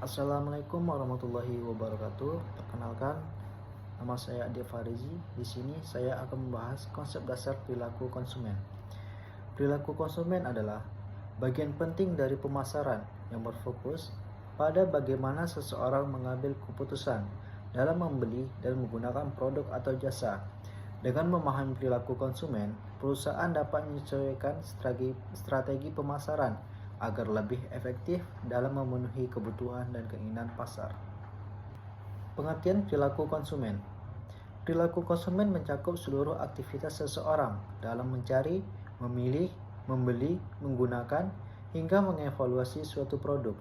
Assalamualaikum warahmatullahi wabarakatuh. Perkenalkan, nama saya Ade Farizi. Di sini saya akan membahas konsep dasar perilaku konsumen. Perilaku konsumen adalah bagian penting dari pemasaran yang berfokus pada bagaimana seseorang mengambil keputusan dalam membeli dan menggunakan produk atau jasa. Dengan memahami perilaku konsumen, perusahaan dapat menyesuaikan strategi pemasaran agar lebih efektif dalam memenuhi kebutuhan dan keinginan pasar. Pengertian perilaku konsumen. Perilaku konsumen mencakup seluruh aktivitas seseorang dalam mencari, memilih, membeli, menggunakan, hingga mengevaluasi suatu produk.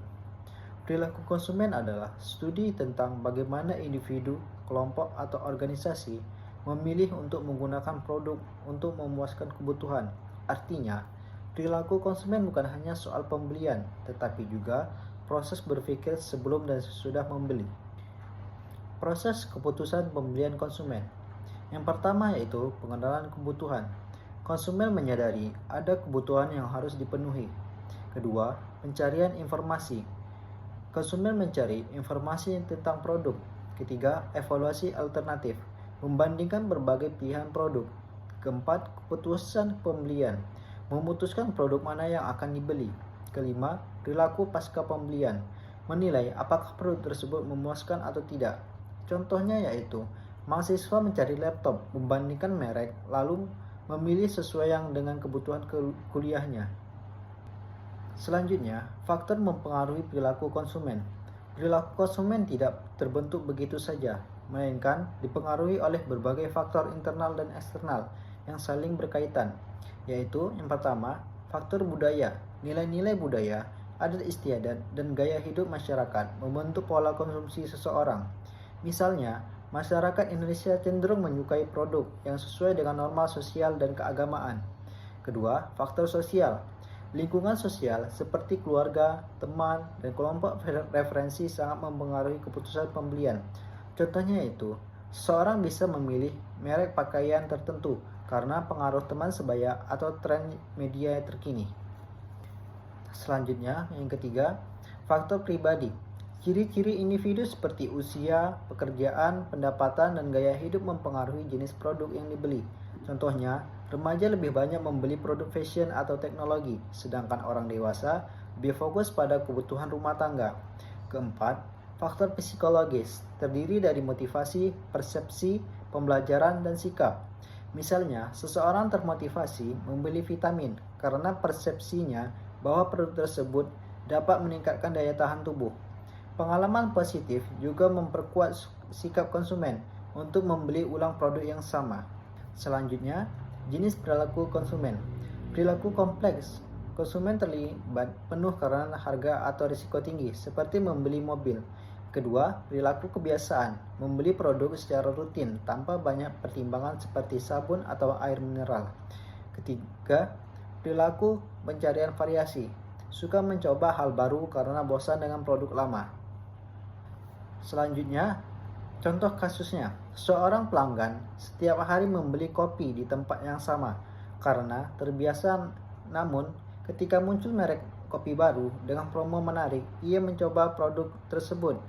Perilaku konsumen adalah studi tentang bagaimana individu, kelompok, atau organisasi memilih untuk menggunakan produk untuk memuaskan kebutuhan. Artinya, perilaku konsumen bukan hanya soal pembelian, tetapi juga proses berpikir sebelum dan sesudah membeli. Proses keputusan pembelian konsumen. Yang pertama yaitu pengenalan kebutuhan. Konsumen menyadari ada kebutuhan yang harus dipenuhi. Kedua, pencarian informasi. Konsumen mencari informasi tentang produk. Ketiga, evaluasi alternatif. Membandingkan berbagai pilihan produk. Keempat, keputusan pembelian. Memutuskan produk mana yang akan dibeli. Kelima, perilaku pasca pembelian. Menilai apakah produk tersebut memuaskan atau tidak. Contohnya yaitu, mahasiswa mencari laptop, membandingkan merek, lalu memilih sesuai yang dengan kebutuhan kuliahnya. Selanjutnya, faktor mempengaruhi perilaku konsumen. Perilaku konsumen tidak terbentuk begitu saja, melainkan dipengaruhi oleh berbagai faktor internal dan eksternal yang saling berkaitan, yaitu yang pertama, faktor budaya. Nilai-nilai budaya, adat istiadat, dan gaya hidup masyarakat membentuk pola konsumsi seseorang. Misalnya, masyarakat Indonesia cenderung menyukai produk yang sesuai dengan norma sosial dan keagamaan. Kedua, faktor sosial. Lingkungan sosial seperti keluarga, teman, dan kelompok referensi sangat mempengaruhi keputusan pembelian. Contohnya yaitu, seseorang bisa memilih merek pakaian tertentu karena pengaruh teman sebaya atau tren media terkini. Selanjutnya, yang ketiga, faktor pribadi. Ciri-ciri individu seperti usia, pekerjaan, pendapatan, dan gaya hidup mempengaruhi jenis produk yang dibeli. Contohnya, remaja lebih banyak membeli produk fashion atau teknologi, sedangkan orang dewasa lebih fokus pada kebutuhan rumah tangga. Keempat, faktor psikologis, terdiri dari motivasi, persepsi, pembelajaran, dan sikap. Misalnya, seseorang termotivasi membeli vitamin karena persepsinya bahwa produk tersebut dapat meningkatkan daya tahan tubuh. Pengalaman positif juga memperkuat sikap konsumen untuk membeli ulang produk yang sama. Selanjutnya, jenis perilaku konsumen. Perilaku kompleks. Konsumen terlibat penuh karena harga atau risiko tinggi, seperti membeli mobil. Kedua, perilaku kebiasaan. Membeli produk secara rutin tanpa banyak pertimbangan seperti sabun atau air mineral. Ketiga, perilaku pencarian variasi. Suka mencoba hal baru karena bosan dengan produk lama. Selanjutnya, contoh kasusnya, seorang pelanggan setiap hari membeli kopi di tempat yang sama karena terbiasa, namun ketika muncul merek kopi baru dengan promo menarik, ia mencoba produk tersebut.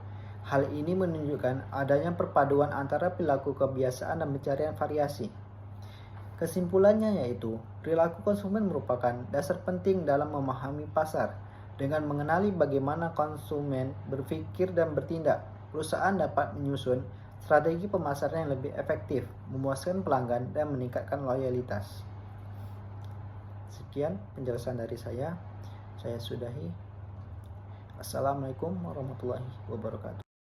Hal ini menunjukkan adanya perpaduan antara perilaku kebiasaan dan pencarian variasi. Kesimpulannya yaitu, perilaku konsumen merupakan dasar penting dalam memahami pasar. Dengan mengenali bagaimana konsumen berpikir dan bertindak, perusahaan dapat menyusun strategi pemasaran yang lebih efektif, memuaskan pelanggan, dan meningkatkan loyalitas. Sekian penjelasan dari saya sudahi. Assalamualaikum warahmatullahi wabarakatuh.